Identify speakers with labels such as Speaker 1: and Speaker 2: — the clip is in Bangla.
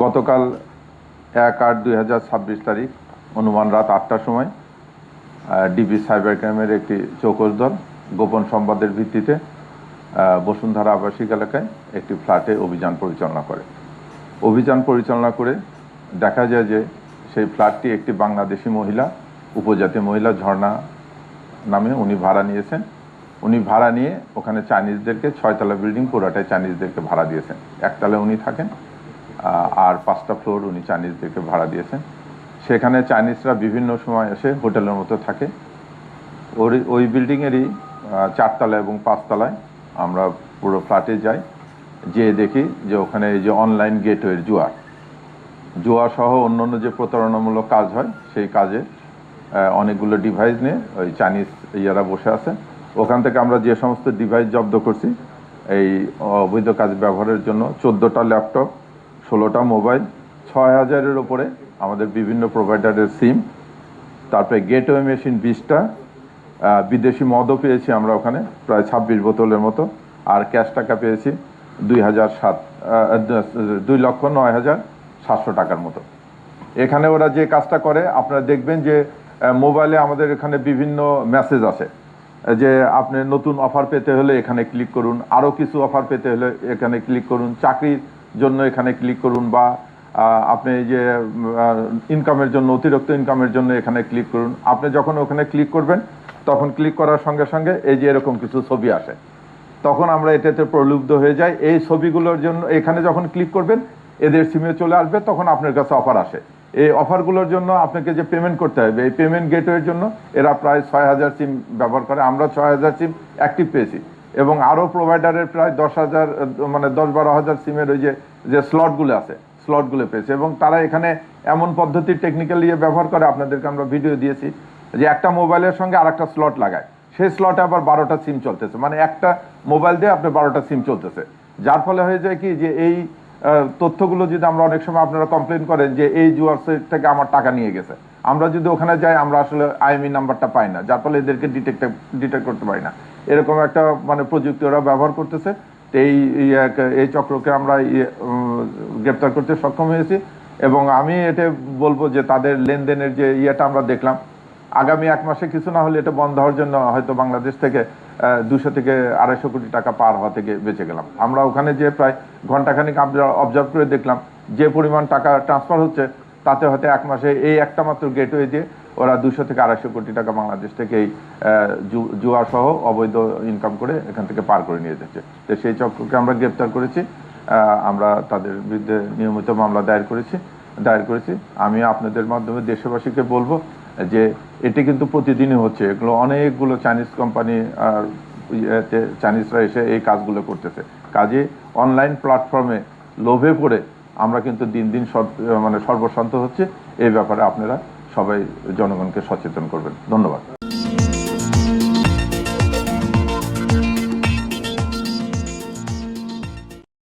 Speaker 1: গতকাল 1/8/2026 তারিখ অনুমান রাত 8টার সময় ডিবি সাইবার ক্রাইমের একটি চৌকস দল গোপন সংবাদের ভিত্তিতে বসুন্ধরা আবাসিক এলাকায় একটি ফ্ল্যাটে অভিযান পরিচালনা করে। অভিযান পরিচালনা করে দেখা যায় যে সেই ফ্ল্যাটটি একটি বাংলাদেশি মহিলা, উপজাতি মহিলা ঝর্ণা নামে উনি ভাড়া নিয়েছেন। উনি ভাড়া নিয়ে ওখানে চাইনিজদেরকে 6তলা বিল্ডিং পুরাটাই চাইনিজদেরকে ভাড়া দিয়েছেন। একতলায় উনি থাকেন আর 5টা ফ্লোর উনি চাইনিজদেরকে ভাড়া দিয়েছেন। সেখানে চাইনিজরা বিভিন্ন সময় এসে হোটেলের মতো থাকে। ওই বিল্ডিংয়েরই 4তলা এবং 5তলায় আমরা পুরো ফ্ল্যাটে যাই, যেয়ে দেখি যে ওখানে এই যে অনলাইন গেটওয়ের জুয়া সহ অন্যান্য যে প্রতারণামূলক কাজ হয় সেই কাজে অনেকগুলো ডিভাইস নিয়ে ওই চাইনিজ ইয়ারা বসে আছে। ওখান থেকে আমরা যে সমস্ত ডিভাইস জব্দ করছি এই অবৈধ কাজ ব্যবহারের জন্য 14টা ল্যাপটপ, 16টা মোবাইল, 6000-এর ওপরে আমাদের বিভিন্ন প্রোভাইডারের সিম, তারপরে গেটওয়ে মেশিন 20টা, বিদেশি মদও পেয়েছি আমরা ওখানে প্রায় 26 বোতলের মতো, আর ক্যাশ টাকা পেয়েছি 2,09,700 টাকার মতো। এখানে ওরা যে কাজটা করে আপনারা দেখবেন যে মোবাইলে আমাদের এখানে বিভিন্ন মেসেজ আসে যে আপনি নতুন অফার পেতে হলে এখানে ক্লিক করুন, আরও কিছু অফার পেতে হলে এখানে ক্লিক করুন, চাকরির জন্য এখানে ক্লিক করুন, বা আপনি যে ইনকামের জন্য, অতিরিক্ত ইনকামের জন্য এখানে ক্লিক করুন। আপনি যখন ওখানে ক্লিক করবেন তখন ক্লিক করার সঙ্গে সঙ্গে এই যে এরকম কিছু ছবি আসে, তখন আমরা এটাতে প্রলুব্ধ হয়ে যাই। এই ছবিগুলোর জন্য এখানে যখন ক্লিক করবেন এদের সিমে চলে আসবে, তখন আপনার কাছে অফার আসে। এই অফারগুলোর জন্য আপনাকে যে পেমেন্ট করতে হবে, এই পেমেন্ট গেটওয়ের জন্য এরা প্রায় 6000 সিম ব্যবহার করে। আমরা 6000 সিম অ্যাক্টিভ পেয়েছি এবং আরও প্রোভাইডারের প্রায় 10,000 মানে 10-12,000 সিমের ওই যে স্লটগুলো আছে স্লটগুলো পেয়েছে। এবং তারা এখানে এমন পদ্ধতির টেকনিক্যাল ইয়ে ব্যবহার করে, আপনাদেরকে আমরা ভিডিও দিয়েছি, যে একটা মোবাইলের সঙ্গে আর একটা স্লট লাগায়, সেই স্লটে আবার 12টা সিম চলতেছে, মানে একটা মোবাইল দিয়ে আপনার 12টা সিম চলতেছে। যার ফলে হয়ে যায় কি যে এই তথ্যগুলো যদি আমরা অনেক সময় আপনারা কমপ্লেন করেন যে এই জুয়ার সাইট থেকে আমার টাকা নিয়ে গেছে, আমরা যদি ওখানে যাই আমরা আসলে আইএমই নাম্বারটা পাই না, যার ফলে এদেরকে ডিটেক্ট করতে পারি না। এরকম একটা মানে প্রযুক্তি ওরা ব্যবহার করতেছে। এই চক্রকে আমরা গ্রেপ্তার করতে সক্ষম হয়েছি। এবং আমি এটা বলবো যে তাদের লেনদেনের যে ইয়েটা আমরা দেখলাম, আগামী 1 মাসে কিছু না হলে এটা বন্ধ হওয়ার জন্য হয়তো বাংলাদেশ থেকে 200 থেকে 250 কোটি টাকা পার হওয়া থেকে বেঁচে গেলাম। আমরা ওখানে যে প্রায় ঘন্টাখানিক অবজার্ভ করে দেখলাম যে পরিমাণ টাকা ট্রান্সফার হচ্ছে, তাতে হয়তো 1 মাসে এই একটা মাত্র গেটওয়ে দিয়ে ওরা 200 থেকে 250 কোটি টাকা বাংলাদেশ থেকে এই জুয়া সহ অবৈধ ইনকাম করে এখান থেকে পার করে নিয়ে যাচ্ছে। তো সেই চক্রকে আমরা গ্রেপ্তার করেছি। আমরা তাদের বিরুদ্ধে নিয়মিত মামলা দায়ের করেছি। আমি আপনাদের মাধ্যমে দেশবাসীকে বলবো যে এটি কিন্তু প্রতিদিনই হচ্ছে। এগুলো অনেকগুলো চাইনিজ কোম্পানি আর চাইনিজরা এসে এই কাজগুলো করতেছে। কাজে অনলাইন প্ল্যাটফর্মে লোভে পড়ে আমরা কিন্তু দিন দিন মানে সর্বশান্ত হচ্ছে। এই ব্যাপারে আপনারা সবাই জনগণকে সচেতন করবেন। ধন্যবাদ।